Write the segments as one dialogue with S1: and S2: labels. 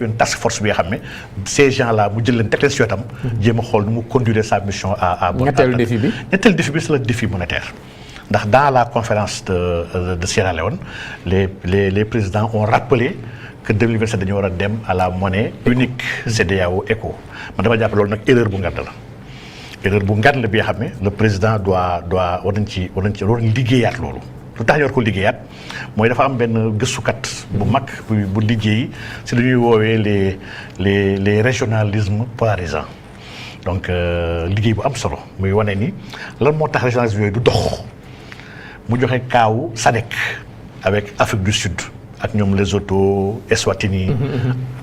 S1: une task force bi nga xam ne ces gens là mu jël leen teg leen si wetam. jéem a xool nu mu conduire sa mission à bon.
S2: ñetteelu défi bi
S1: c'est le défi monétaire. ndax dans la conférence de Sierra Leone les présidents ont rappelé que 2027 dañu war a dem à la monnaie unique CEDEAO ECO man dama jàpp loolu nag erreur bu ngand la. erreur bu ngan la bi nga xam ne le président war nañ ci liggéeyaat loolu lu tax ñu war ko liggéeyaat mooy dafa am benn gëstukat bu mag bu liggéey si lu ñuy woowee les régionalismes polarisants donc liggéey bu am solo muy wane ni lan moo tax régionalisme yooyu du dox mu joxe kaawu SADC avec Afrique du Sud ak ñoom Lesotho Eswatini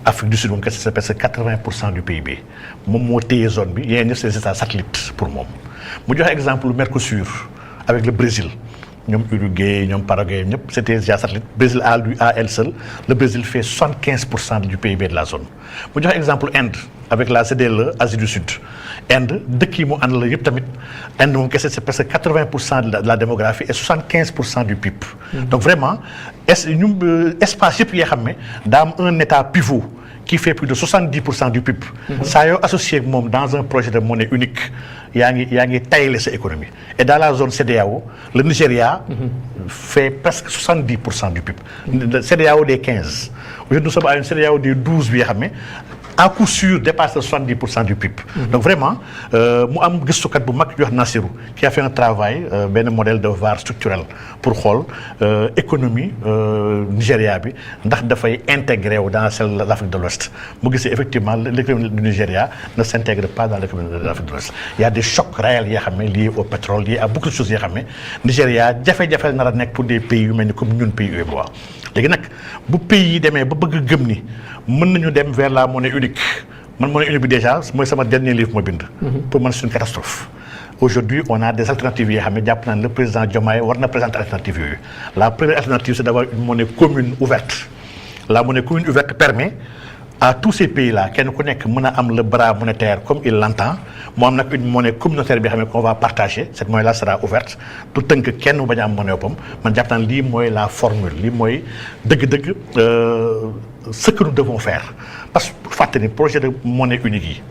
S1: Afrique du Sud moom kese c'est presque 80% du PIB moom moo téye zone bi yeneen ñëpp c'est des états satellites pour moom mu joxe exemple lu Mercosur avec le Brésil ñoom Uruguay ñoom Paraguay ñëpp c'était déjà satellite Brésil à elle seule le Brésil fait 75% du PIB de la zone mu joxe exemple Inde avec la CDLE Asie du Sud Inde dëkk yi mu ànd la yëpp tamit Inde moom kese c'est presque 80% de la démographie et 75% du PIB. Donc vraiment espace yëpp yoo xam ne daa am un état pivot qui fait plus de 70% du PIB. saa yoo associé ak moom dans un projet de monnaie unique yaa ngi tayle sa économie et dans la zone CEDEAO le Nigeria fait presque 70% du PIB. CEDEAO des 15. Aujourd'hui nous sommes à une CEDEAO des 12 bi nga xam ne à coup sûr dépasse 70% du PIB. Donc vraiment mu am gëstukat bu mag yu wax Nassirou qui a fait un travail benn modèle de VAR structurel pour xool économie Nigéria bi ndax dafay intégré wu dans celle de l'Afrique de l'Ouest mu gisee effectivement l'économie du Nigeria ne s'intègre pas dans l'économie de l'Afrique de l'Ouest. Il y a des chocs réels yoo xam ne liés au pétrole liés à beaucoup de choses yoo xam ne Nigéria jafe-jafe nar a nekk pour des pays yu mel ni comme ñun pays UEMOA. léegi nag bu pays yi demee ba bëgg gëm ni mën nañu dem vers la monnaie unique man monnaie unique bi déjà mooy sama dernier livre ma bind. pour man c'est une catastrophe. Aujourd'hui on a des alternatives yoo xam ne jàpp naa ne le président Diomaye war na présenter alternatives yooyu la première alternative c'est d'avoir une monnaie commune ouverte. La monnaie commune ouverte permet à tous ces pays-là kenn ku nekk mën a am le bras monétaire comme il l'entend mu am nag une monnaie communautaire bi xam ne qu'on va partager cette monnaie-là sera ouverte du tënk kenn mu bañ a am monnaie boppam man jàpp naa lii mooy la formule lii mooy dëgg-dëgg ce que nous devons faire parce que fàtte ni projet de monnaie unique yi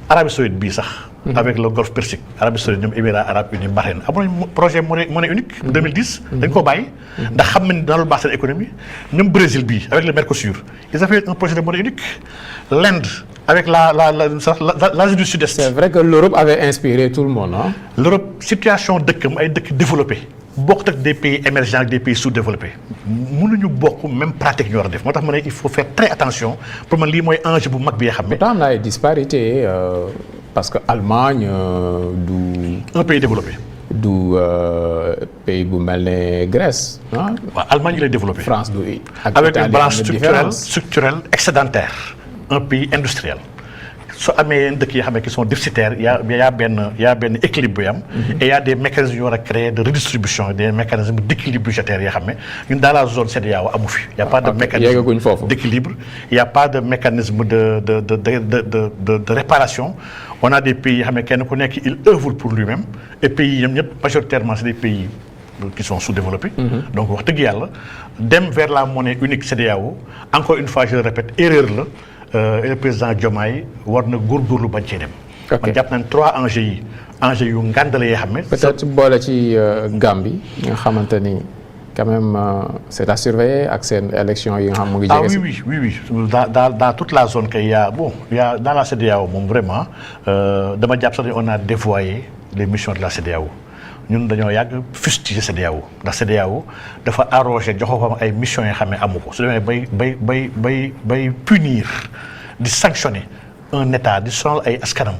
S1: Arabie Saoudite bii sax. avec le Golfe Persique Arabie Saoudite ñoom Émirats Arabes Unis Bahreïn amoon nañu projet monnaie unique. 2010 dañ koo bàyyi. ndax xam nañ dina lu baax seen économie ñoom Brésil bii avec le Mercosur ils avaient un projet de monnaie unique l'Inde avec l'Asie du Sud-Est.
S2: C'est vrai que l'Europe avait inspiré tout le monde ah.
S1: L'Europe situation dëkkam ay dëkk développé bokk ak des pays émergents ak des pays sous-développés mënuñu bokk même pratique ñu war a def moo tax ma ne il faut faire très attention pour man lii mooy enjeu bu mag bi nga xam ne.
S2: pourtant am na ay disparités parce que Allemagne
S1: un pays développé.
S2: du pays bu mel ne Grèce ah.
S1: waaw Allemagne lay développé.
S2: France du
S1: avec une branche structurelle excédentaire un pays industriel. soo amee yenn dëkk yoo xam ne qui sont déficitaires y a benn équilibre bu am. et y a des mécanismes yu war a créer de redistribution des mécanismes d'équilibre budgétaire yoo xam ne ñun dans la zone CEDEAO amu fi. y a pas de mécanisme d'équilibre y a pas de mécanisme de réparation. On a des pays yoo xam ne kenn ku nekk il œuvre pour lui-même et pays yi ñëpp majoritairement c'est des pays qui sont sous-développés. Donc wax dëgg yàlla dem vers la monnaie unique CEDEAO encore une fois je le répète erreur la. Et le président Diomaye war na góorgóorlu bañ cee dem. man jàpp nañ 3 enjeux yu ngàndale yoo xam ne.
S2: peut-être boole ci Gambie nga xamante ni quand même c'est à surveiller ak seen élection yi nga xam mu ngi jege.
S1: oui dans toute la zone kay y a dans la CEDEAO moom vraiment dama jàpp sax on a dévoyé les missions de la CEDEAO. ñun dañoo yàgg fustiger CEDEAO ndax CEDEAO dafa arrogé joxo ko ay missions yoo xam ne amu ko su demee bay punir di sanctionner un état di sonal ay askanam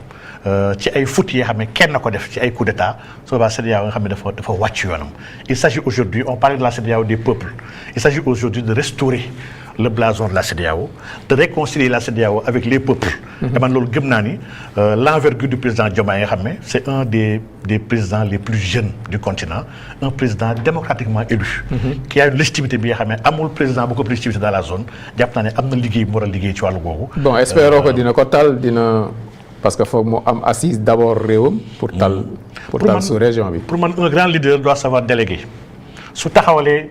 S1: ci ay fautes yoo xam ne kenn ko def ci ay coup d'état su boobaa CEDEAO nga xam ne dafa wàcc yoonam. Il s'agit aujourd'hui on parle de la CEDEAO des peuples il s'agit aujourd'hui de restaurer le blason de la CEDEAO de réconcilier la CEDEAO avec les peuples. et man loolu gëm naa ni l'envergure du président Diomaye nga xam ne c'est un des présidents les plus jeunes du continent un président démocratiquement élu. qui a une légitimité bi nga xam ne amul président bu ko légitimité dans la zone jàpp naa ne am na liggéey mu war a liggéey ci wàllu googu.
S2: bon espérons que dina ko tal dina parce que foog mu am assise d'abord réewam. pour tal sous région bi.
S1: pour man un grand leader doit savoir déléguer su taxawalee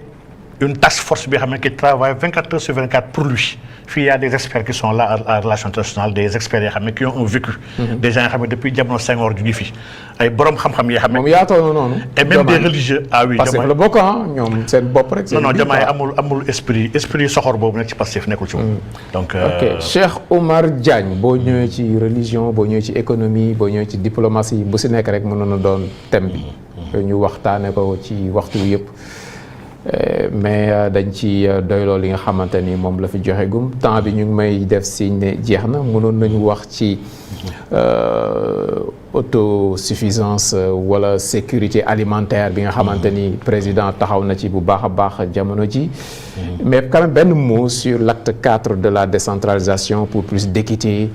S1: une task force qui travaille 24 heures sur 24 pour lui. Il y a des experts qui sont là à la relation internationale, des experts qui ont vécu, des gens qui depuis Diamant Senghor du Gifi, et borom xam-xam et même des religieux. Ah oui,
S2: parce que le bokk c'est bop rek.
S1: Non, Diomaye amul esprit soxor bobu nek ci Pastef nekul ci mom. Donc
S2: OK, Cheikh Oumar Diagne bo ñëwé ci religion, bo ñëwé ci économie, bo ñëwé ci diplomatie, bu ci nek rek mënoon doon thème bi. Ñu waxtaane ko ci waxtu yépp. Mais dañ ci doyloo li nga xamante ni moom la fi joxe gum temps bi ñu ngi may def signe ne jeex na mënoon nañu wax ci autosuffisance wala sécurité alimentaire bi nga xamante ni président taxaw na ci bu baax a baax jamono ji. Mais quand même benn mot sur l'acte 4 de la décentralisation pour plus d'équité.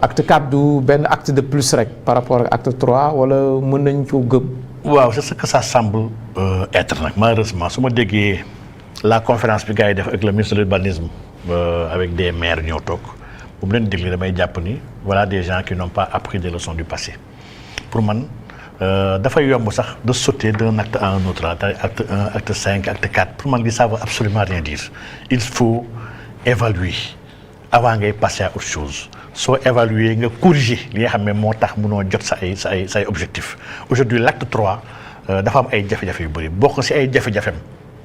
S2: Acte 4 du benn acte de plus rek par rapport ak acte 3 wala mën nañ ko gëm.
S1: Wow, c'est ce que ça semble être. Malheureusement, si je dis la conférence avec le ministre de l'urbanisme, avec des maires, voilà des gens qui n'ont pas appris des leçons du passé. Pour moi, de sauter d'un acte à un autre, acte 1, acte 5, acte 4, pour moi, ça ne veut absolument rien dire. Il faut évaluer avant de passer à autre chose. Soit évaluer, corriger les objectifs. Aujourd'hui, l'acte 3, dafa am ay jafe-jafe yu bëri bokk ci ay jafe-jafem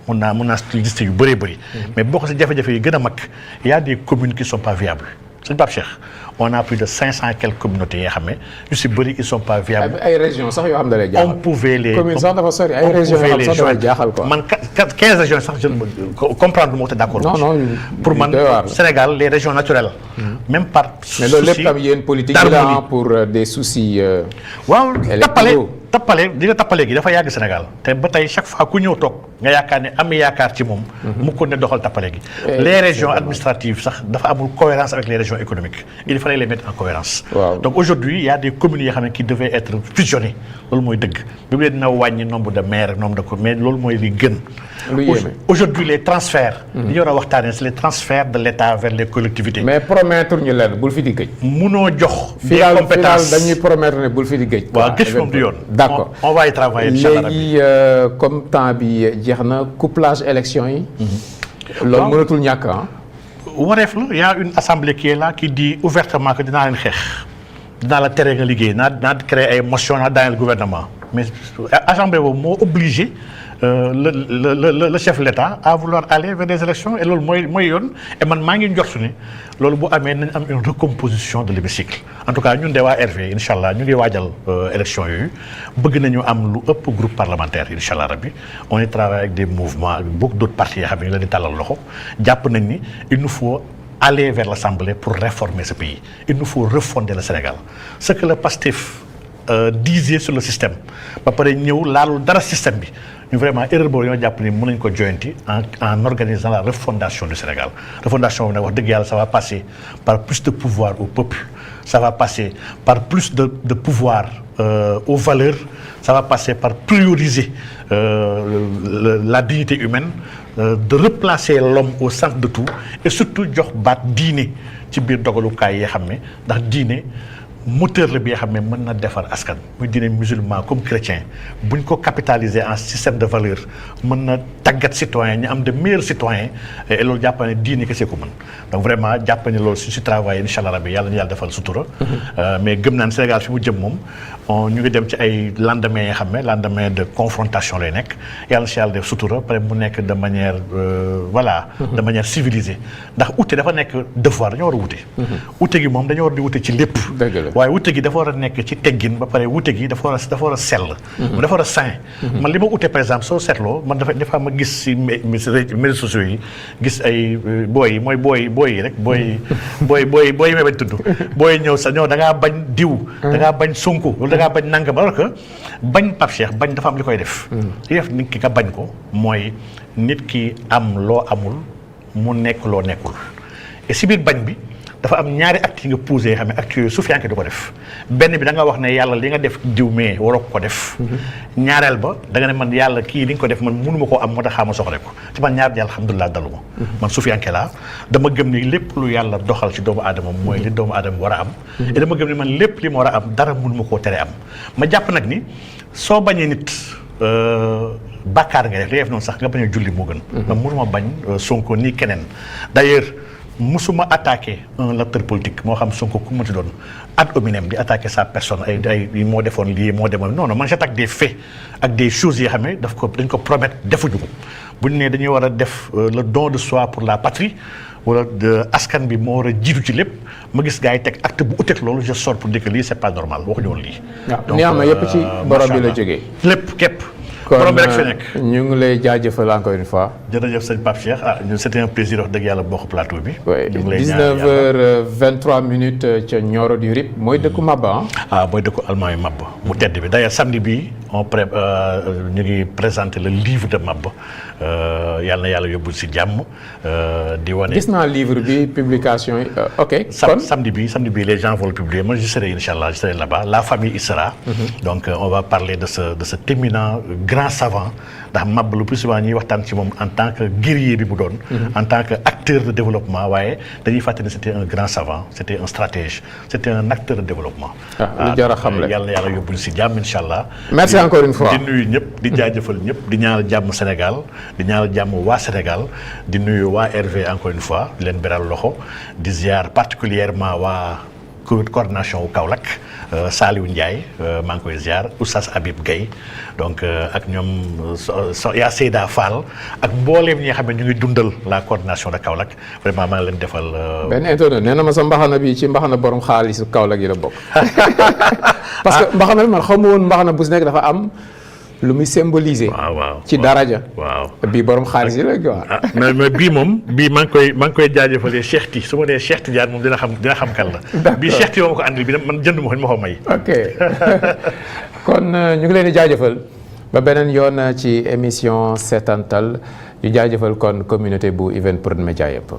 S1: mun naa liste yu bëri mais bokk ci jafe-jafe yi gën a mag y a des communes qui sont pas viables. Sëñ Pape Cheikh, on a plus de 500 quelques communautés yoo xam ne yu si bëri ils sont pas viables.
S2: ay régions sax yoo xam ne lay jaaxal.
S1: On pouvait les
S2: communes sax dafa sori ay régions yoo xam sax dafa jaaxal quoi.
S1: Man 15 régions sax je comprendre lu ma d'accord.
S2: Non,
S1: pour man Sénégal les régions naturelles. Même par souci.
S2: Mais loolu lépp tam yéen politique bi la pour des soucis.
S1: waaw tappale di nga tappale gi dafa yàgg Sénégal te ba tey chaque fois ku ñëw toog nga yaakaar ne am yaakaar ci moom. mu ko ne doxal tappale gi. Les régions administratives sax dafa amul cohérence avec les régions économiques. Il fallait les mettre en cohérence.
S2: Wow.
S1: Donc aujourd'hui il y a des communes yoo xam ne qui devaient être fusionnées loolu mooy dëgg bi mu leen dina wàññi nombre de maires nombre de communes mais loolu mooy li gën. Aujourd'hui les transferts. li ñu war a waxtaanee c'est les transferts de l'État vers les collectivités.
S2: Mais promettre ñu leen bul fi di gëj.
S1: munoo jox. des compétences
S2: dañuy promettre ne bul fi di gëj.
S1: waaw gëj moom du yoon.
S2: D'accord
S1: on va y travailler inchallah
S2: léegi comme temps bi jeex na couplage élection yi. loolu mënatul ñàkk ah.
S1: wareef la y a une assemblée qui est là qui dit ouvertement que dinaa leen xeex dinaa la tere nga liggéey naa créer ay motions naa daaneel gouvernement mais assemblée boobu moo obligé le chef de l'État à vouloir aller vers des élections et loolu mooy yoon et man maa ngi njortu ne loolu bu amee nañ am une recomposition de l'hémicycle en tout cas ñun de waa RV incha allah ñu ngi waajal élection yooyu bëgg nañu am lu ëpp groupe parlementaire incha allah rabbi on y travaille avec des mouvements avec beaucoup d'autres partis yoo xam ne ñu leen di tàllal loxo jàpp nañ ni il nous faut aller vers l'Assemblée pour réformer ce pays il nous faut refonder le Sénégal ce que le PASTEF disait sur le système ba pare ñëw laalul dara système bi ñu vraiment erreur boobu ñoo jàpp ni mën nañu ko joyanti en organisant la refondation du Sénégal refondation bi nag wax dëgg yàlla ça va passer par plus de pouvoir au peuple ça va passer par plus de pouvoir aux valeurs ça va passer par prioriser la dignité humaine de replacer l'homme au centre de tout et surtout jox baat diine ci biir dogalukaay yi xam ne ndax diine moteur la bi nga xam ne mën na defar askan muy diine musulman comme chrétien buñ ko capitaliser en système de valeur mën na tàggat citoyen ñu am de meilleurs citoyens et loolu jàpp ne diine kese ko mën donc vraiment jàpp ne loolu suñ si travail incha allah rabbi yàlla na yàlla defal sutura mais gëm naan Sénégal fi mu jëm moom ñu ngi dem ci ay lendemain yi xam ne lendemain de confrontation lay nekk yàlla na si yàlla def sutura pare mu nekk de manière voilà de manière civilisée ndax ute dafa nekk devoir dañoo war a wute ute gi moom dañoo war di wute ci lépp waaye wute gi dafa war a nekk ci teggin ba pare wute gi dafa war a sell dafa war a sain man li ma wute par exemple soo seetloo man dafa ma gis si médias sociaux yi gis ay booy yi mooy booy yi rek booy yi may bañ tudd booy ñëw sa ñëw da ngaa bañ diw da ngaa bañ Sonko wala da ngaa bañ nangam alors que bañ Pape Cheikh bañ dafa am li koy def li def nit ki nga bañ ko mooy nit ki am loo amul mu nekk loo nekkul et si biir bañ bi dafa am ñaari actes yi nga posé xam ne actes yooyu suufiyanke du ko def benn bi da nga wax ne yàlla li nga def diw mais waroo ko def ñaareel ba da nga ne man yàlla kii li nga ko def man mënuma koo am moo tax xaama soxle ko ci man ñaar yàlla alhamdulilah dalu ma man suufiyanke laa dama gëm ni lépp lu yàlla doxal ci doomu aadama mooy li doomu aadama war a am et dama gëm ni man lépp li ma war a am dara mënuma koo tere am ma jàpp nag ni soo bañee nit bàkkaar nga def li def noonu sax nga bañ a julli moo gën. man mënuma bañ Sonko nii keneen d'ailleurs musuma attaqué un acteur politique moo xam Sonko ku mu ci doon ad hominem di attaquer sa personne ay moo defoon lii moo demoon non man j'attaque des faits ak des choses yoo xam ne dañ ko promettre defuñu ko bu ñu nee dañuy war a def le don de soi pour la patrie wala askan bi moo war a jiitu ci lépp ma gis gars yi teg acte bu uteeg loolu je sors pour dire que lii c'est pas normal waxuñu woon lii.
S2: donc ni am na yëpp ci borom bi la jógee.
S1: lépp képp.
S2: kon
S1: borom bi rek fi nekk.
S2: ñu ngi lay jaajëfal encore une fois.
S1: jërëjëf sëñ Pape Cheikh c'était un plaisir wax dëgg yàlla bokk plateau bi.
S2: oui 19h23 ca Nioro du Rip mooy dëkku Maba
S1: mooy dëkku allemand yu Maba mu tedd bi d'ailleurs samedi bi ñu ngi présenter le livre de Maba yàlla na yàlla yóbbul si jàmm di wane.
S2: gis naa livre bi publication yi ok. kon
S1: samedi bi les gens vont le publier moi je serai inchallah je serai là-bas la famille y sera. Donc on va parler de cet éminent grand savant ndax Maba le plus souvent ñuy waxtaan ci moom en tant que guerrier bi mu doon. en tant que acteur de développement waaye dañuy fàttali ne c'était un grand savant c'était un stratège c'était un acteur de développement.
S2: lu jar a xam la
S1: yàlla na yàlla yóbbul si jàmm inchallah.
S2: merci encore une fois
S1: di nuyu ñëpp di jaajëfal ñëpp di ñaanal jàmm Sénégal di ñaanal jàmm waa Sénégal di nuyu waa RV encore une fois di leen beral loxo di ziar particulièrement waa coordination wu Kaolack Saliou Ndiaye maa ngi koy ziar Oustaz Habib Gueye donc ak ñoom yaa Seyda Fall ak mbooleem ñi nga xam ne ñu ngi dundal la coordination de Kaolack vraiment maa ngi leen defal.
S2: benn internet nee na ma sa mbaxana bi ci mbaxana borom xaalisu Kaolack yi la bokk. parce que mbaxana bi man xaw ma woon mbaxana bu si nekk dafa am. lu muy symboliser.
S1: waaw
S2: ci daraja.
S1: waaw
S2: bii borom xaalis yi la quoi.
S1: mais bii moom maa ngi koy jaajëfalee Cheikh Ti su ma nee Cheikh Tidiane moom dina xam kan la. bii Cheikh Ti moo ma ko andil bi man jënd ma ko may.
S2: ok kon ñu ngi leen di jaajëfal ba beneen yoon ci émission Seetantal ñu jaajëfal kon communauté bu Even Prod Media yëpp.